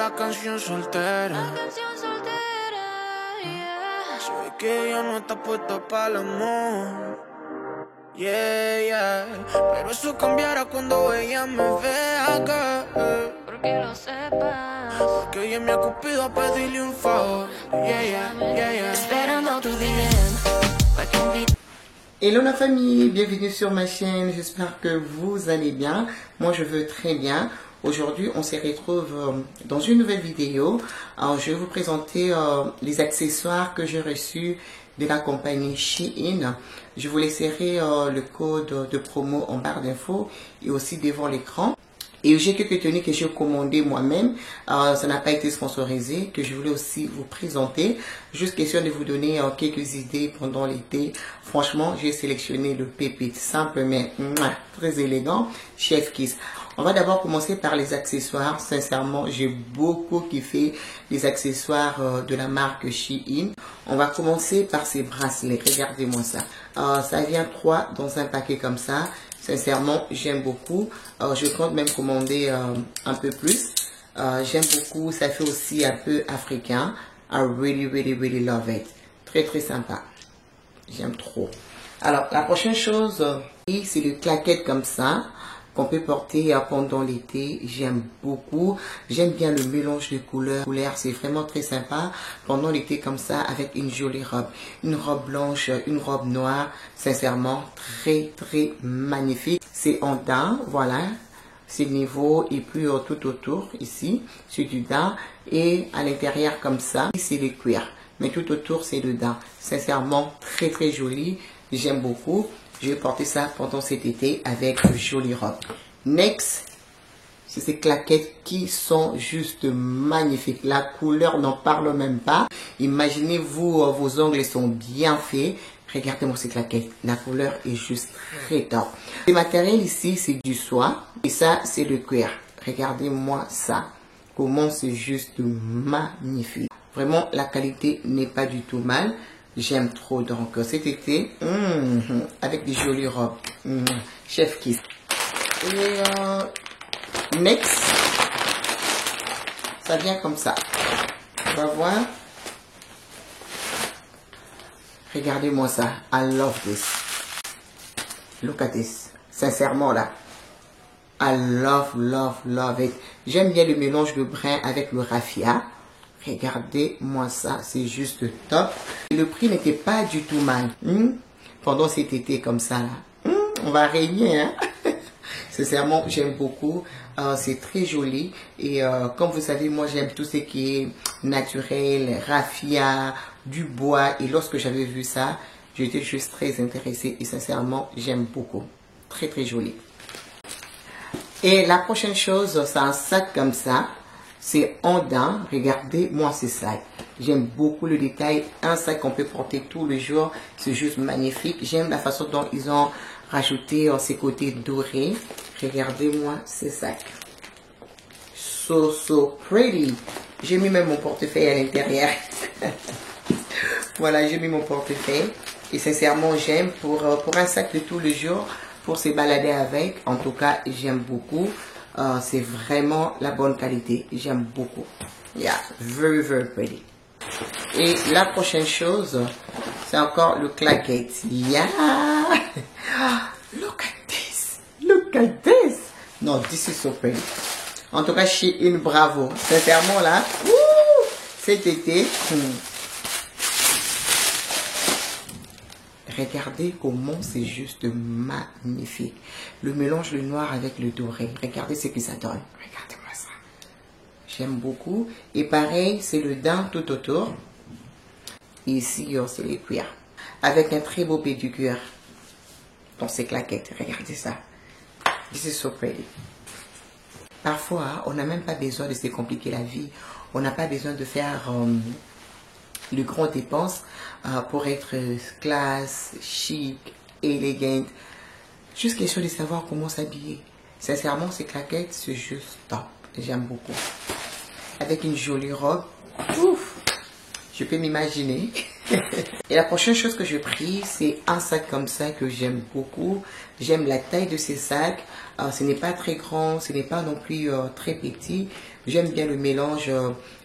la canción soltera. Se ve que ella no está puesta para el amor. Yeah, yeah. Pero eso cambiará cuando ella me vea, porque lo sepas. Porque ella me ha cupido a pedirle un favor. Yeah, yeah, yeah, yeah. Esperando tu DM. Hello la famille, bienvenue sur ma chaîne, j'espère que vous allez bien. Moi je veux très bien. Aujourd'hui on se retrouve dans une nouvelle vidéo. Alors je vais vous présenter les accessoires que j'ai reçus de la compagnie Shein. Je vous laisserai le code de promo en barre d'infos et aussi devant l'écran. Et j'ai quelques tenues que j'ai commandées moi-même. Ça n'a pas été sponsorisé, que je voulais aussi vous présenter. Juste question de vous donner quelques idées pendant l'été. Franchement, j'ai sélectionné le pépite simple mais très élégant. Chef Kiss. On va d'abord commencer par les accessoires. Sincèrement, j'ai beaucoup kiffé les accessoires de la marque Shein. On va commencer par ces bracelets. Regardez-moi ça. Ça vient 3 dans un paquet comme ça. Sincèrement, j'aime beaucoup. Je compte même commander un peu plus. J'aime beaucoup. Ça fait aussi un peu africain. I really love it. Très, très sympa. J'aime trop. Alors, la prochaine chose, c'est le claquette comme ça qu'on peut porter pendant l'été. J'aime beaucoup. J'aime bien le mélange de couleurs. C'est vraiment très sympa pendant l'été comme ça avec une jolie robe. Une robe blanche, une robe noire. Sincèrement, très magnifique. C'est en daim, voilà. C'est le niveau et puis tout autour ici, c'est du daim. Et à l'intérieur comme ça, c'est le cuir. Mais tout autour, c'est le daim. Sincèrement, très joli. J'aime beaucoup. Je vais porter ça pendant cet été avec une jolie robe. Next, c'est ces claquettes qui sont juste magnifiques. La couleur, n'en parle même pas. Imaginez-vous, vos ongles sont bien faits. Regardez-moi ces claquettes. La couleur est juste très top. Le matériel ici, c'est du soie. Et ça, c'est le cuir. Regardez-moi ça. Comment c'est juste magnifique. Vraiment, la qualité n'est pas du tout mal. J'aime trop. Donc, cet été, avec des jolies robes. Chef Kiss. Et next, ça vient comme ça. On va voir. Regardez-moi ça. I love this. Look at this. Sincèrement là. I love it. J'aime bien le mélange de brun avec le raffia. Regardez-moi ça. C'est juste top. Et le prix n'était pas du tout mal. Pendant cet été comme ça là. On va régner hein. Sincèrement, j'aime beaucoup. C'est très joli. Et comme vous savez, moi, j'aime tout ce qui est naturel, raffia, du bois. Et lorsque j'avais vu ça, j'étais juste très intéressée. Et sincèrement, j'aime beaucoup. Très joli. Et la prochaine chose, c'est un sac comme ça. C'est en daim. Regardez-moi ce sac. J'aime beaucoup le détail. Un sac qu'on peut porter tous les jours. C'est juste magnifique. J'aime la façon dont ils ont rajouté ces côtés dorés. Regardez-moi ce sac. So pretty. J'ai mis même mon portefeuille à l'intérieur. Voilà, j'ai mis mon portefeuille. Et sincèrement, j'aime pour un sac de tous les jours. Pour se balader avec. En tout cas, j'aime beaucoup. C'est vraiment la bonne qualité. J'aime beaucoup. Yeah, very pretty. Et la prochaine chose, c'est encore le claquette. Yeah! Look at this. Look at this. No, this is so pretty. En tout cas, Shein, bravo. Sincèrement, là, cet été, regardez comment c'est juste magnifique. Le mélange le noir avec le doré. Regardez ce que ça donne. Regardez-moi ça. J'aime beaucoup. Et pareil, c'est le daim tout autour. Et ici, c'est le cuir. Avec un très beau pédicure dans ces claquettes. Regardez ça. This is so pretty. Parfois, on n'a même pas besoin de se compliquer la vie. On n'a pas besoin de faire de grandes dépenses pour être classe, chic, élégante. Juste question de savoir comment s'habiller. Sincèrement, ces claquettes, c'est juste top. J'aime beaucoup. Avec une jolie robe. Ouf, je peux m'imaginer. Et la prochaine chose que j'ai pris, c'est un sac comme ça que j'aime beaucoup. J'aime la taille de ces sacs. Ce n'est pas très grand, ce n'est pas non plus très petit. J'aime bien le mélange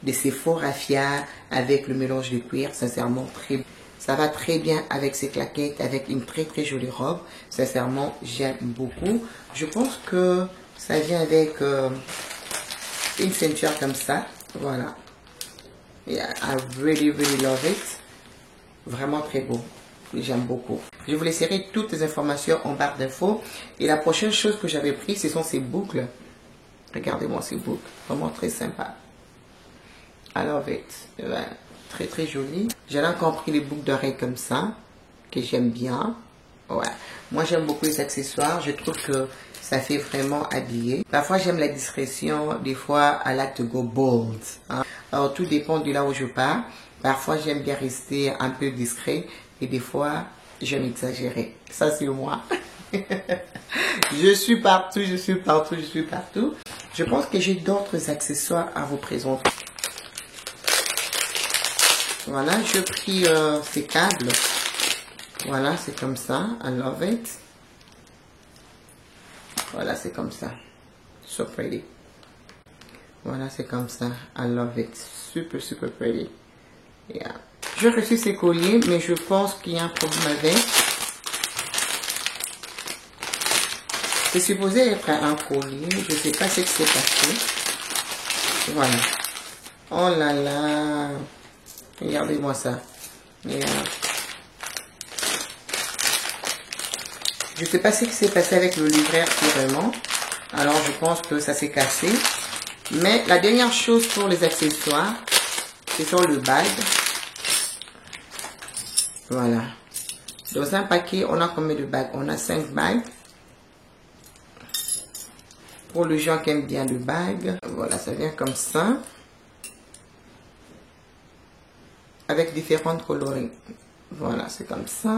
de ces faux raffia avec le mélange de cuir. Sincèrement, ça va très bien avec ces claquettes, avec une très jolie robe. Sincèrement, j'aime beaucoup. Je pense que ça vient avec une ceinture comme ça. Voilà. Yeah, I really love it. Vraiment très beau. J'aime beaucoup. Je vous laisserai toutes les informations en barre d'infos. Et la prochaine chose que j'avais pris, ce sont ces boucles. Regardez-moi ces boucles. Vraiment très sympa. I love it. Ouais, très joli. J'avais encore pris les boucles d'oreilles comme ça, que j'aime bien. Ouais. Moi, j'aime beaucoup les accessoires. Je trouve que ça fait vraiment habillé. Parfois, j'aime la discrétion. Des fois, I like to go bold. Hein. Alors, tout dépend de là où je pars. Parfois, j'aime bien rester un peu discret. Et des fois, j'aime exagérer. Ça, c'est moi. Je suis partout. Je pense que j'ai d'autres accessoires à vous présenter. Voilà, j'ai pris ces câbles. Voilà, c'est comme ça. I love it. Voilà, c'est comme ça. So pretty. Voilà, c'est comme ça. I love it. Super pretty. Yeah. J'ai reçu ces colliers, mais je pense qu'il y a un problème avec. C'est supposé être un collier. Je ne sais pas ce qui s'est passé. Voilà. Oh là là. Regardez-moi ça. Yeah. Je ne sais pas ce qui s'est passé avec le livret vraiment. Alors je pense que ça s'est cassé. Mais la dernière chose pour les accessoires, c'est sur le bag. Voilà. Dans un paquet, on a combien de bagues? On a 5 bagues. Pour les gens qui aiment bien le bag. Voilà, ça vient comme ça. Avec différentes coloris. Voilà, c'est comme ça.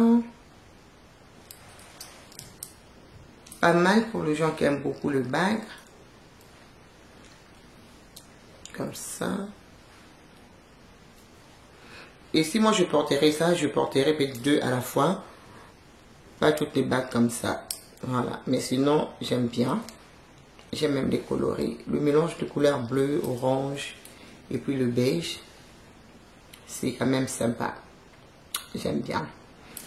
Pas mal pour les gens qui aiment beaucoup le bag. Comme ça. Et si moi je porterais ça, je porterais peut-être 2 à la fois. Pas toutes les bagues comme ça. Voilà. Mais sinon, j'aime bien. J'aime même les coloris. Le mélange de couleurs bleu, orange et puis le beige. C'est quand même sympa. J'aime bien.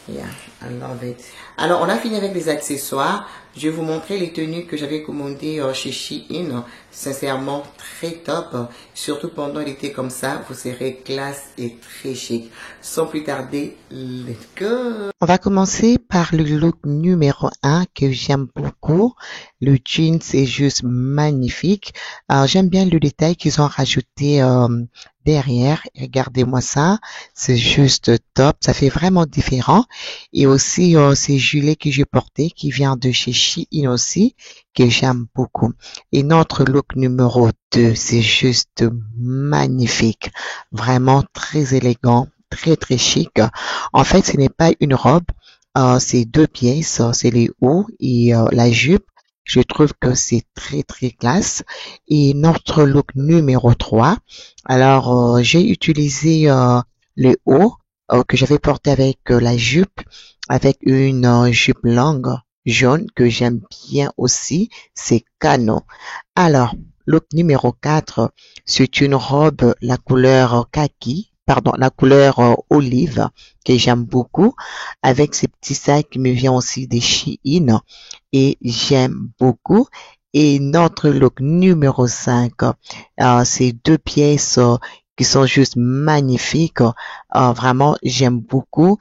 Yeah, I love it. Alors, on a fini avec les accessoires. Je vais vous montrer les tenues que j'avais commandées chez Shein. Sincèrement, très top. Surtout pendant l'été comme ça, vous serez classe et très chic. Sans plus tarder, let's go. On va commencer par le look numéro 1 que j'aime beaucoup. Le jean, c'est juste magnifique. J'aime bien le détail qu'ils ont rajouté derrière. Regardez-moi ça. C'est juste top. Ça fait vraiment différent. Et aussi, ces gilets que j'ai porté qui vient de chez Shein aussi, que j'aime beaucoup. Et notre look numéro 2, c'est juste magnifique. Vraiment très élégant, très chic. En fait, ce n'est pas une robe. C'est 2 pièces. C'est les hauts et la jupe. Je trouve que c'est très classe. Et notre look numéro 3. Alors, j'ai utilisé le haut que j'avais porté avec la jupe, avec une jupe longue jaune que j'aime bien aussi, c'est canon. Alors, look numéro 4, c'est une robe, la couleur kaki, pardon, la couleur olive, que j'aime beaucoup, avec ces petits sacs qui me viennent aussi des Shein, et j'aime beaucoup. Et notre look numéro 5, c'est 2 pièces qui sont juste magnifiques. Vraiment, j'aime beaucoup.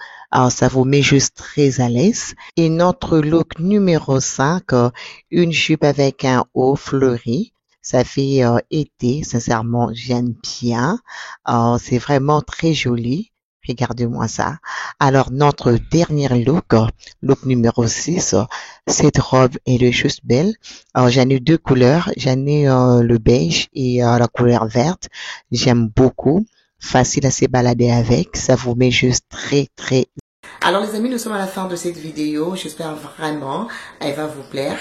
Ça vous met juste très à l'aise. Et notre look numéro 5, une jupe avec un haut fleuri. Ça fait été, sincèrement, j'aime bien. C'est vraiment très joli. Regardez-moi ça. Alors, notre dernier look, look numéro 6, cette robe, elle est juste belle. Alors, j'en ai 2 couleurs. J'en ai le beige et la couleur verte. J'aime beaucoup. Facile à se balader avec. Ça vous met juste très Alors les amis, nous sommes à la fin de cette vidéo. J'espère vraiment elle va vous plaire.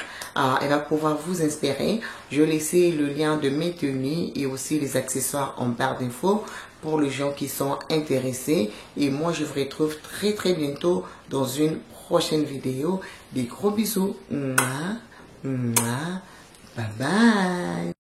Elle va pouvoir vous inspirer. Je vais laisser le lien de mes tenues et aussi les accessoires en barre d'infos. pour les gens qui sont intéressés. Et moi, je vous retrouve très bientôt dans une prochaine vidéo. Des gros bisous. Mouah, mouah. Bye bye.